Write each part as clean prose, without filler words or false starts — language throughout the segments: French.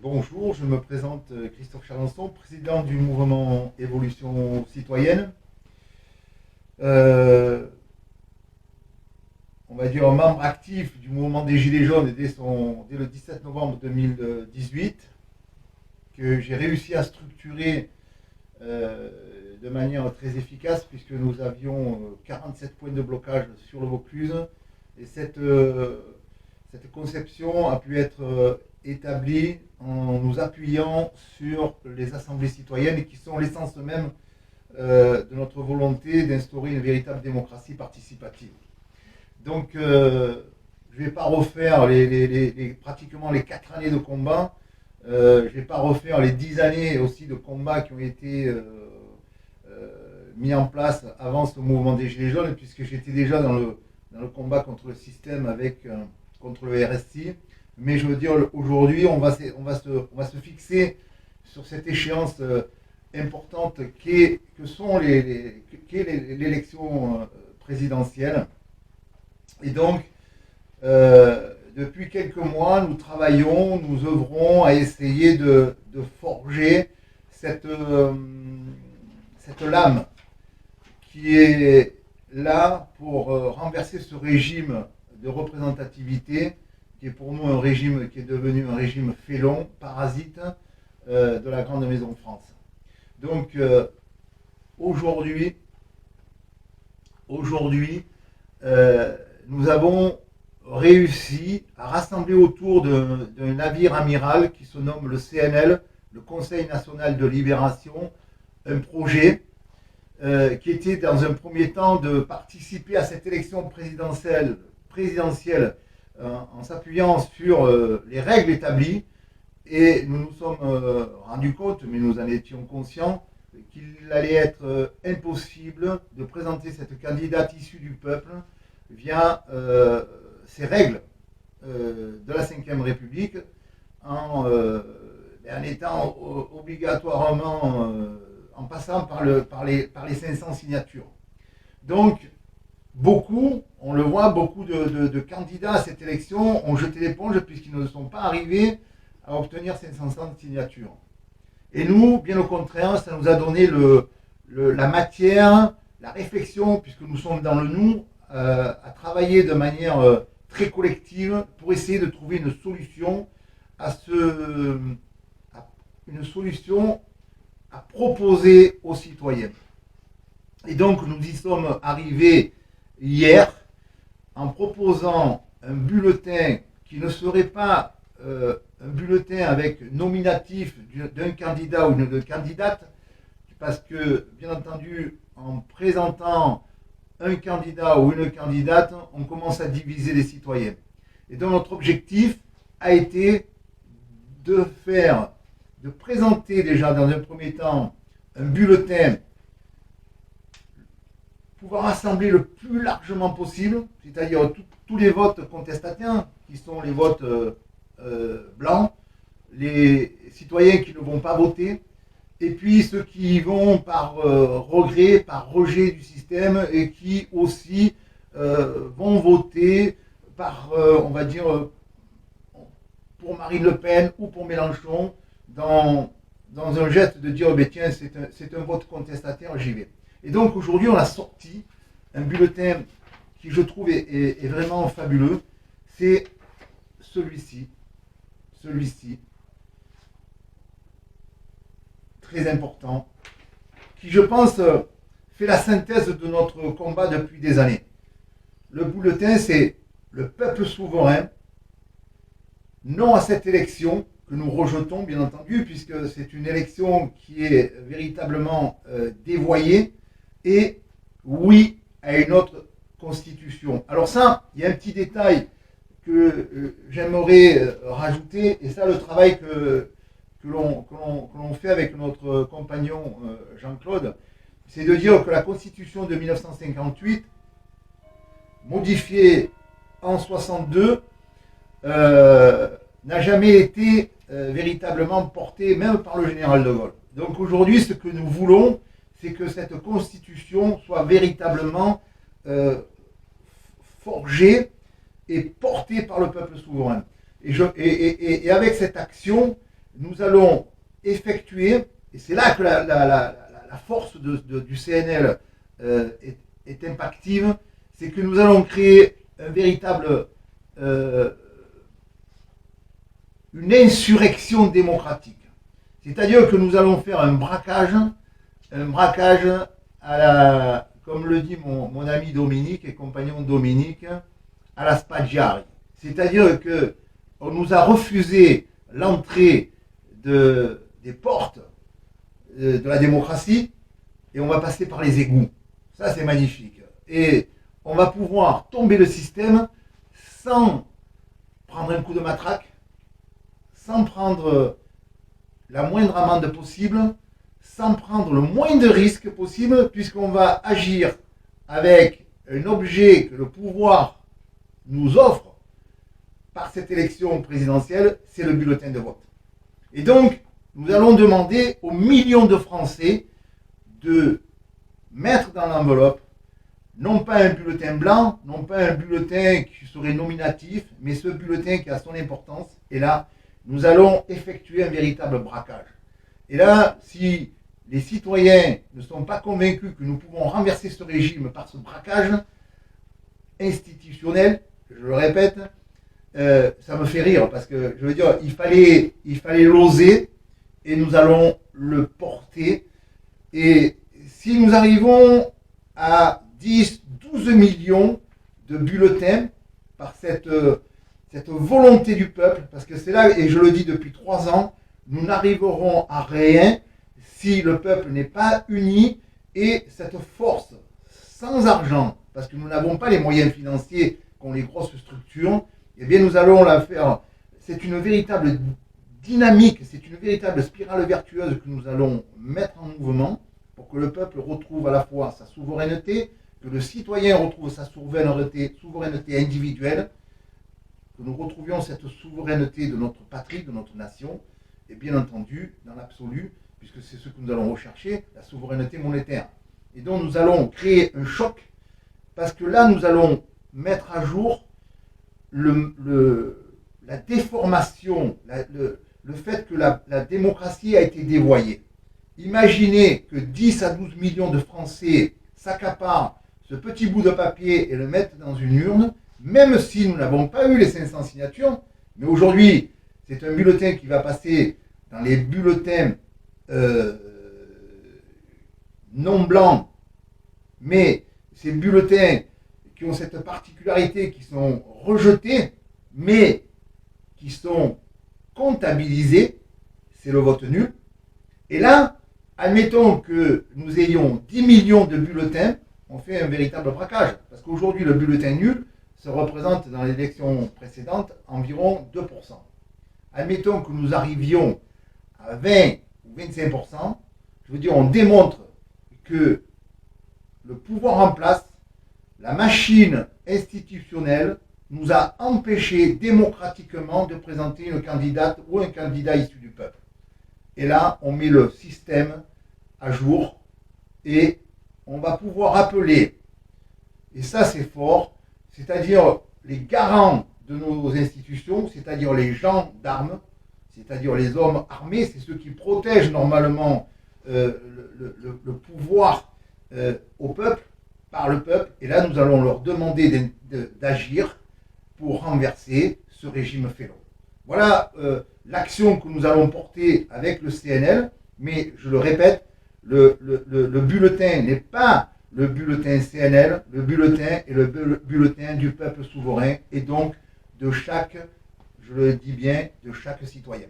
Bonjour, je me présente Christophe Chalençon, président du mouvement Évolution Citoyenne. Euh, on va dire un membre actif du mouvement des Gilets jaunes dès le 17 novembre 2018, que j'ai réussi à structurer de manière très efficace puisque nous avions 47 points de blocage sur le Vaucluse et cette conception a pu être établie en nous appuyant sur les assemblées citoyennes qui sont l'essence même de notre volonté d'instaurer une véritable démocratie participative. Donc je ne vais pas refaire pratiquement les 4 années de combat, je ne vais pas refaire les 10 années aussi de combat qui ont été mis en place avant ce mouvement des Gilets jaunes, puisque j'étais déjà dans le combat contre le système contre le RSI. Mais je veux dire, aujourd'hui, on va se fixer sur cette échéance importante qu'est l'élection présidentielle. Et donc, depuis quelques mois, nous travaillons, nous œuvrons à essayer de forger cette lame qui est là pour renverser ce régime de représentativité qui est pour nous un régime qui est devenu un régime félon, parasite de la grande maison de France. Donc aujourd'hui, nous avons réussi à rassembler autour d'un navire amiral qui se nomme le CNL, le Conseil national de libération, un projet qui était dans un premier temps de participer à cette élection présidentielle en s'appuyant sur les règles établies, et nous nous sommes rendus compte, mais nous en étions conscients, qu'il allait être impossible de présenter cette candidate issue du peuple via ces règles de la Ve République en étant obligatoirement en passant par les 500 signatures. Donc, on le voit, beaucoup de candidats à cette élection ont jeté l'éponge puisqu'ils ne sont pas arrivés à obtenir 500 signatures. Et nous, bien au contraire, ça nous a donné la matière, la réflexion, puisque nous sommes dans le nous, à travailler de manière très collective pour essayer de trouver une solution à proposer aux citoyens. Et donc nous y sommes arrivés hier en proposant un bulletin qui ne serait pas un bulletin avec nominatif d'un candidat ou d'une candidate, parce que bien entendu en présentant un candidat ou une candidate, on commence à diviser les citoyens. Et donc notre objectif a été de présenter déjà dans un premier temps un bulletin pouvoir rassembler le plus largement possible, c'est-à-dire tous les votes contestataires, qui sont les votes blancs, les citoyens qui ne vont pas voter, et puis ceux qui y vont par regret, par rejet du système, et qui aussi vont voter par, on va dire, pour Marine Le Pen ou pour Mélenchon, dans un geste de dire, tiens, c'est un vote contestataire, j'y vais. Et donc aujourd'hui, on a sorti un bulletin qui, je trouve, est vraiment fabuleux. C'est celui-ci, très important, qui, je pense, fait la synthèse de notre combat depuis des années. Le bulletin, c'est le peuple souverain, non à cette élection que nous rejetons, bien entendu, puisque c'est une élection qui est véritablement dévoyée, et oui à une autre constitution. Alors ça, il y a un petit détail que j'aimerais rajouter, et ça, le travail que l'on fait avec notre compagnon Jean-Claude, c'est de dire que la constitution de 1958, modifiée en 62, n'a jamais été véritablement portée, même par le général de Gaulle. Donc aujourd'hui, ce que nous voulons, c'est que cette constitution soit véritablement forgée et portée par le peuple souverain. Et avec cette action, nous allons effectuer, et c'est là que la force du CNL est impactive, c'est que nous allons créer un véritable, une insurrection démocratique. C'est-à-dire que nous allons faire un braquage à la, comme le dit mon ami Dominique et compagnon Dominique, à la Spaggiari. C'est-à-dire que on nous a refusé l'entrée des portes de la démocratie et on va passer par les égouts. Ça, c'est magnifique. Et on va pouvoir tomber le système sans prendre un coup de matraque, sans prendre la moindre amende possible, sans prendre le moins de risques possible, puisqu'on va agir avec un objet que le pouvoir nous offre par cette élection présidentielle, c'est le bulletin de vote. Et donc, nous allons demander aux millions de Français de mettre dans l'enveloppe non pas un bulletin blanc, non pas un bulletin qui serait nominatif, mais ce bulletin qui a son importance. Et là, nous allons effectuer un véritable braquage. Et là, si les citoyens ne sont pas convaincus que nous pouvons renverser ce régime par ce braquage institutionnel, je le répète, ça me fait rire parce que je veux dire, il fallait l'oser et nous allons le porter. Et si nous arrivons à 10, 12 millions de bulletins par cette volonté du peuple, parce que c'est là, et je le dis depuis 3 ans, nous n'arriverons à rien si le peuple n'est pas uni et cette force sans argent, parce que nous n'avons pas les moyens financiers qu'ont les grosses structures, eh bien nous allons la faire. C'est une véritable dynamique, c'est une véritable spirale vertueuse que nous allons mettre en mouvement pour que le peuple retrouve à la fois sa souveraineté, que le citoyen retrouve sa souveraineté individuelle, que nous retrouvions cette souveraineté de notre patrie, de notre nation, et bien entendu, dans l'absolu, puisque c'est ce que nous allons rechercher, la souveraineté monétaire. Et donc nous allons créer un choc, parce que là nous allons mettre à jour la déformation, le fait que la démocratie a été dévoyée. Imaginez que 10 à 12 millions de Français s'accaparent ce petit bout de papier et le mettent dans une urne, même si nous n'avons pas eu les 500 signatures, mais aujourd'hui, c'est un bulletin qui va passer dans les bulletins non blancs, mais ces bulletins qui ont cette particularité, qui sont rejetés, mais qui sont comptabilisés, c'est le vote nul. Et là, admettons que nous ayons 10 millions de bulletins, on fait un véritable braquage. Parce qu'aujourd'hui, le bulletin nul se représente dans l'élection précédente environ 2%. Admettons que nous arrivions à 20 ou 25%, je veux dire, on démontre que le pouvoir en place, la machine institutionnelle, nous a empêché démocratiquement de présenter une candidate ou un candidat issu du peuple. Et là, on met le système à jour et on va pouvoir appeler, et ça c'est fort, c'est-à-dire les garants de nos institutions, c'est-à-dire les gendarmes, c'est-à-dire les hommes armés, c'est ceux qui protègent normalement le pouvoir au peuple, par le peuple, et là nous allons leur demander d'agir pour renverser ce régime félon. Voilà l'action que nous allons porter avec le CNL, mais je le répète, le bulletin n'est pas le bulletin CNL, le bulletin est le bulletin du peuple souverain et donc de chaque, je le dis bien, de chaque citoyen.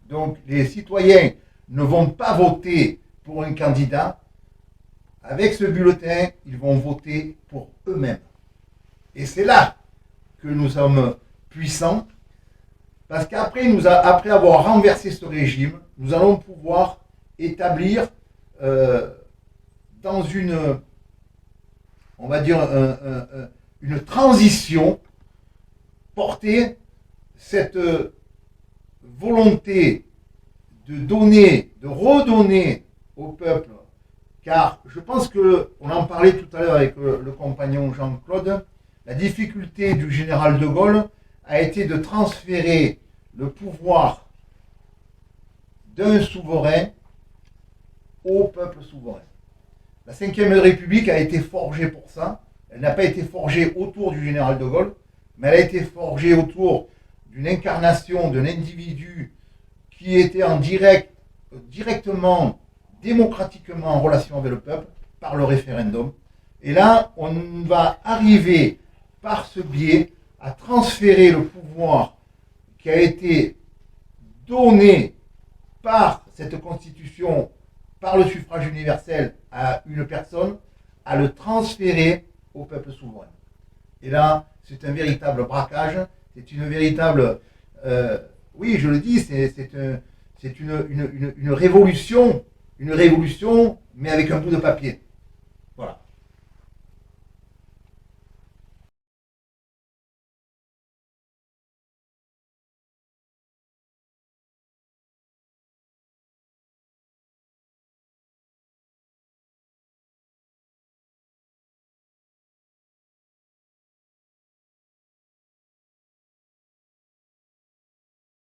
Donc les citoyens ne vont pas voter pour un candidat, avec ce bulletin, ils vont voter pour eux-mêmes. Et c'est là que nous sommes puissants, parce qu'après après avoir renversé ce régime, nous allons pouvoir établir dans une, on va dire, une transition, porter cette volonté de redonner au peuple, car je pense qu'on en parlait tout à l'heure avec le compagnon Jean-Claude, la difficulté du général de Gaulle a été de transférer le pouvoir d'un souverain au peuple souverain. La Ve République a été forgée pour ça. Elle n'a pas été forgée autour du général de Gaulle, mais elle a été forgée autour d'une incarnation d'un individu qui était directement, démocratiquement en relation avec le peuple, par le référendum. Et là, on va arriver par ce biais à transférer le pouvoir qui a été donné par cette constitution, par le suffrage universel à une personne, à le transférer au peuple souverain. Et là, c'est un véritable braquage, c'est une véritable... oui, je le dis, c'est une révolution, mais avec un bout de papier.